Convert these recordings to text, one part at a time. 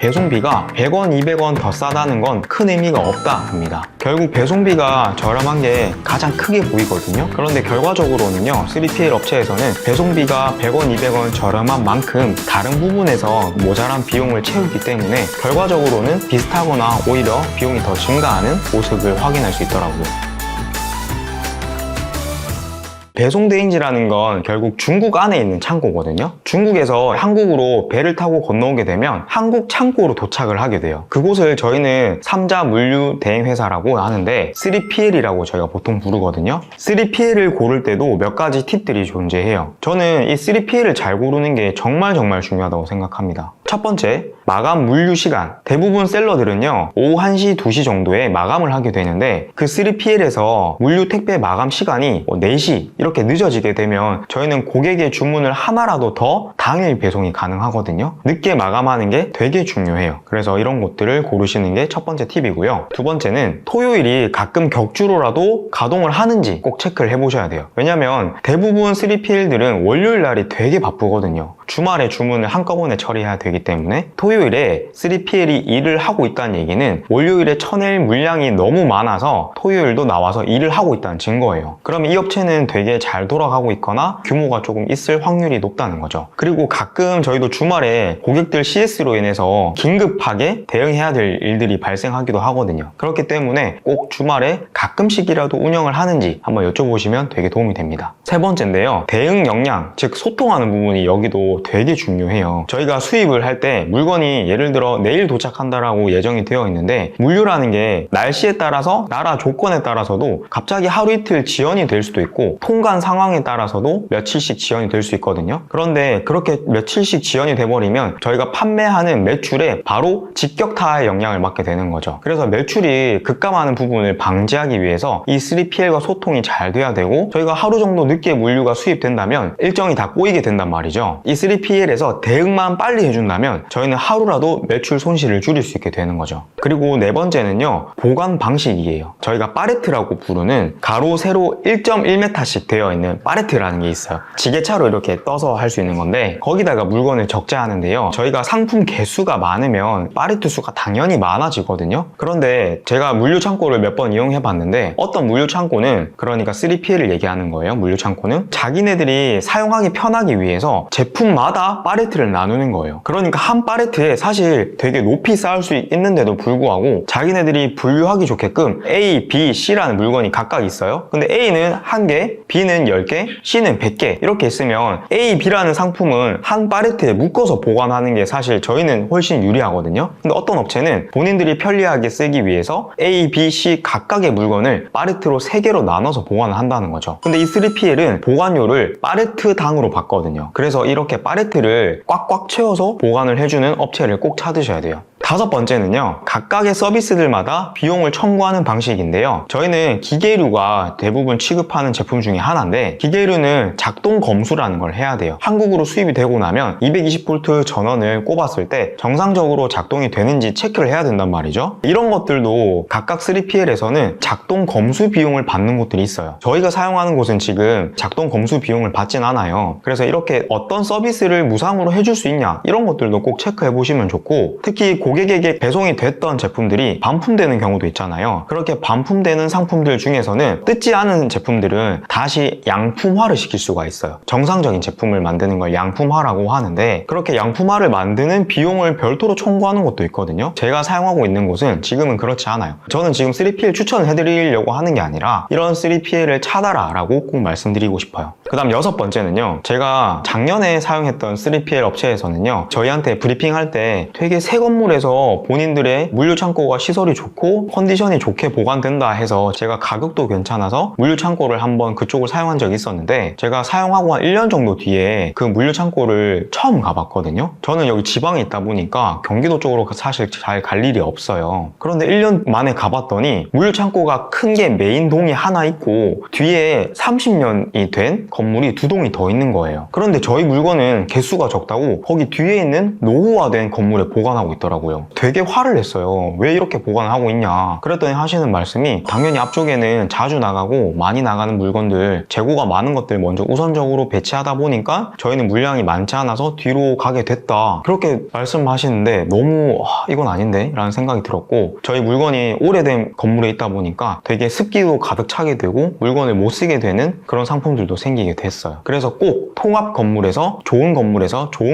배송비가 100원, 200원 더 싸다는 건 큰 의미가 없다 합니다. 결국 배송비가 저렴한 게 가장 크게 보이거든요. 그런데 결과적으로는요, 3PL 업체에서는 배송비가 100원, 200원 저렴한 만큼 다른 부분에서 모자란 비용을 채우기 때문에 결과적으로는 비슷하거나 오히려 비용이 더 증가하는 모습을 확인할 수 있더라고요. 배송대행지라는 건 결국 중국 안에 있는 창고거든요. 중국에서 한국으로 배를 타고 건너오게 되면 한국 창고로 도착을 하게 돼요. 그곳을 저희는 3자 물류 대행회사라고 하는데 3PL이라고 저희가 보통 부르거든요. 3PL을 고를 때도 몇 가지 팁들이 존재해요. 저는 이 3PL을 잘 고르는 게 정말 중요하다고 생각합니다. 첫 번째, 마감 물류 시간. 대부분 셀러들은요, 오후 1시, 2시 정도에 마감을 하게 되는데 그 3PL에서 물류 택배 마감 시간이 4시 이렇게 늦어지게 되면 저희는 고객의 주문을 하나라도 더 당일 배송이 가능하거든요. 늦게 마감하는 게 되게 중요해요. 그래서 이런 것들을 고르시는 게 첫 번째 팁이고요. 두 번째는 토요일이 가끔 격주로라도 가동을 하는지 꼭 체크를 해보셔야 돼요. 왜냐면 대부분 3PL들은 월요일 날이 되게 바쁘거든요. 주말에 주문을 한꺼번에 처리해야 되기 때문에 토요일에 3PL이 일을 하고 있다는 얘기는 월요일에 쳐낼 물량이 너무 많아서 토요일도 나와서 일을 하고 있다는 증거예요. 그러면 이 업체는 되게 잘 돌아가고 있거나 규모가 조금 있을 확률이 높다는 거죠. 그리고 가끔 저희도 주말에 고객들 CS로 인해서 긴급하게 대응해야 될 일들이 발생하기도 하거든요. 그렇기 때문에 꼭 주말에 가끔씩이라도 운영을 하는지 한번 여쭤보시면 되게 도움이 됩니다. 세 번째인데요, 대응 역량, 즉 소통하는 부분이 여기도 되게 중요해요. 저희가 수입을 할 때 물건이 예를 들어 내일 도착한다라고 예정이 되어 있는데 물류라는 게 날씨에 따라서 나라 조건에 따라서도 갑자기 하루 이틀 지연이 될 수도 있고 통관 상황에 따라서도 며칠씩 지연이 될 수 있거든요. 그런데 그렇게 며칠씩 지연이 돼버리면 저희가 판매하는 매출에 바로 직격타의 영향을 받게 되는 거죠. 그래서 매출이 급감하는 부분을 방지하기 위해서 이 3PL과 소통이 잘 돼야 되고 저희가 하루 정도 늦게 물류가 수입된다면 일정이 다 꼬이게 된단 말이죠. 이 3PL에서 대응만 빨리 해준다면 저희는 하루라도 매출 손실을 줄일 수 있게 되는 거죠. 그리고 네 번째는요, 보관 방식이에요. 저희가 파레트라고 부르는 가로 세로 1.1m씩 되어 있는 파레트라는 게 있어요. 지게차로 이렇게 떠서 할 수 있는 건데 거기다가 물건을 적재하는데요, 저희가 상품 개수가 많으면 파레트 수가 당연히 많아지거든요. 그런데 제가 물류 창고를 몇 번 이용해 봤는데 어떤 물류 창고는, 그러니까 3PL을 얘기하는 거예요. 물류 창고는 자기네들이 사용하기 편하기 위해서 제품마다 파레트를 나누는 거예요. 그러니까 한 파레트에 사실 되게 높이 쌓을 수 있는데도 불구하고 자기네들이 분류하기 좋게끔 A, B, C라는 물건이 각각 있어요. 근데 A는 1개, B는 10개, C는 100개 이렇게 있으면 A, B라는 상품은 한 파레트에 묶어서 보관하는 게 사실 저희는 훨씬 유리하거든요. 근데 어떤 업체는 본인들이 편리하게 쓰기 위해서 A, B, C 각각의 물건을 파레트로 3개로 나눠서 보관을 한다는 거죠. 근데 이 3PL은 보관료를 파레트당으로 받거든요. 그래서 이렇게 파레트를 꽉꽉 채워서 보관을 해주는 업체를 꼭 찾으셔야 돼요. 다섯 번째는요, 각각의 서비스들마다 비용을 청구하는 방식인데요, 저희는 기계류가 대부분 취급하는 제품 중에 하나인데 기계류는 작동 검수라는 걸 해야 돼요. 한국으로 수입이 되고 나면 220V 전원을 꼽았을 때 정상적으로 작동이 되는지 체크를 해야 된단 말이죠. 이런 것들도 각각 3PL에서는 작동 검수 비용을 받는 곳들이 있어요. 저희가 사용하는 곳은 지금 작동 검수 비용을 받진 않아요. 그래서 이렇게 어떤 서비스를 무상으로 해줄 수 있냐, 이런 것들도 꼭 체크해 보시면 좋고, 특히 고객에게 배송이 됐던 제품들이 반품되는 경우도 있잖아요. 그렇게 반품되는 상품들 중에서는 뜯지 않은 제품들은 다시 양품화를 시킬 수가 있어요. 정상적인 제품을 만드는 걸 양품화라고 하는데 그렇게 양품화를 만드는 비용을 별도로 청구하는 것도 있거든요. 제가 사용하고 있는 곳은 지금은 그렇지 않아요. 저는 지금 3PL 추천을 해드리려고 하는 게 아니라 이런 3PL을 찾아라 라고 꼭 말씀드리고 싶어요. 그 다음 여섯 번째는요, 제가 작년에 사용했던 3PL 업체에서는요, 저희한테 브리핑할 때 되게 새 건물에서 본인들의 물류 창고가 시설이 좋고 컨디션이 좋게 보관된다 해서 제가 가격도 괜찮아서 물류 창고를 한번 그쪽을 사용한 적이 있었는데 제가 사용하고 한 1년 정도 뒤에 그 물류 창고를 처음 가봤거든요. 저는 여기 지방에 있다 보니까 경기도 쪽으로 사실 잘 갈 일이 없어요. 그런데 1년 만에 가봤더니 물류 창고가 큰 게 메인 동이 하나 있고 뒤에 30년이 된 건물이 2동이 더 있는 거예요. 그런데 저희 물건은 개수가 적다고 거기 뒤에 있는 노후화된 건물에 보관하고 있더라고요. 거예요. 되게 화를 냈어요. 왜 이렇게 보관을 하고 있냐. 그랬더니 하시는 말씀이 당연히 앞쪽에는 자주 나가고 많이 나가는 물건들, 재고가 많은 것들 먼저 우선적으로 배치하다 보니까 저희는 물량이 많지 않아서 뒤로 가게 됐다. 그렇게 말씀하시는데 너무 이건 아닌데? 라는 생각이 들었고, 저희 물건이 오래된 건물에 있다 보니까 되게 습기도 가득 차게 되고 물건을 못 쓰게 되는 그런 상품들도 생기게 됐어요. 그래서 꼭 통합 건물에서 좋은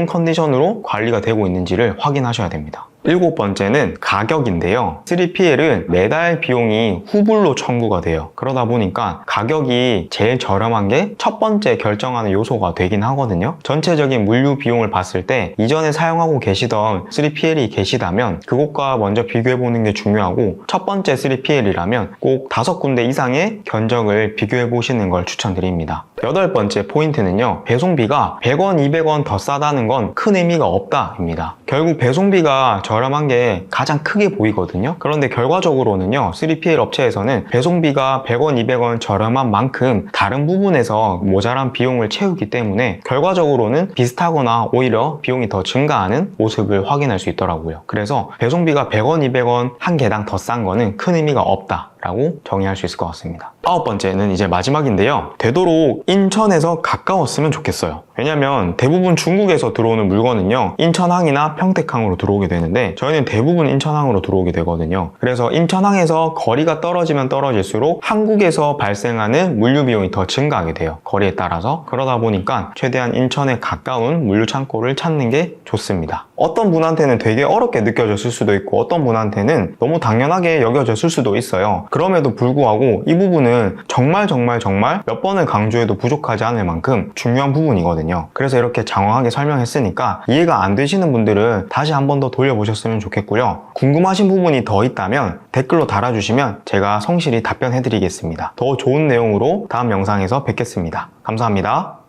컨디션으로 관리가 되고 있는지를 확인하셔야 됩니다. 7번째는 가격인데요. 3PL은 매달 비용이 후불로 청구가 돼요. 그러다 보니까 가격이 제일 저렴한 게 첫 번째 결정하는 요소가 되긴 하거든요. 전체적인 물류 비용을 봤을 때 이전에 사용하고 계시던 3PL이 계시다면 그것과 먼저 비교해보는 게 중요하고, 첫 번째 3PL이라면 꼭 5군데 이상의 견적을 비교해보시는 걸 추천드립니다. 8번째 포인트는요. 배송비가 100원, 200원 더 싸다는 건 큰 의미가 없다입니다. 결국 배송비가 저렴한 게 가장 크게 보이거든요. 그런데 결과적으로는요, 3PL 업체에서는 배송비가 100원, 200원 저렴한 만큼 다른 부분에서 모자란 비용을 채우기 때문에 결과적으로는 비슷하거나 오히려 비용이 더 증가하는 모습을 확인할 수 있더라고요. 그래서 배송비가 100원, 200원 한 개당 더 싼 거는 큰 의미가 없다 라고 정의할 수 있을 것 같습니다. 9번째는 이제 마지막인데요. 되도록 인천에서 가까웠으면 좋겠어요. 왜냐면 대부분 중국에서 들어오는 물건은요, 인천항이나 평택항으로 들어오게 되는데 저희는 대부분 인천항으로 들어오게 되거든요. 그래서 인천항에서 거리가 떨어지면 떨어질수록 한국에서 발생하는 물류 비용이 더 증가하게 돼요. 거리에 따라서. 그러다 보니까 최대한 인천에 가까운 물류 창고를 찾는 게 좋습니다. 어떤 분한테는 되게 어렵게 느껴졌을 수도 있고 어떤 분한테는 너무 당연하게 여겨졌을 수도 있어요. 그럼에도 불구하고 이 부분은 정말 몇 번을 강조해도 부족하지 않을 만큼 중요한 부분이거든요. 그래서 이렇게 장황하게 설명했으니까 이해가 안 되시는 분들은 다시 한 번 더 돌려보셨으면 좋겠고요. 궁금하신 부분이 더 있다면 댓글로 달아주시면 제가 성실히 답변해 드리겠습니다. 더 좋은 내용으로 다음 영상에서 뵙겠습니다. 감사합니다.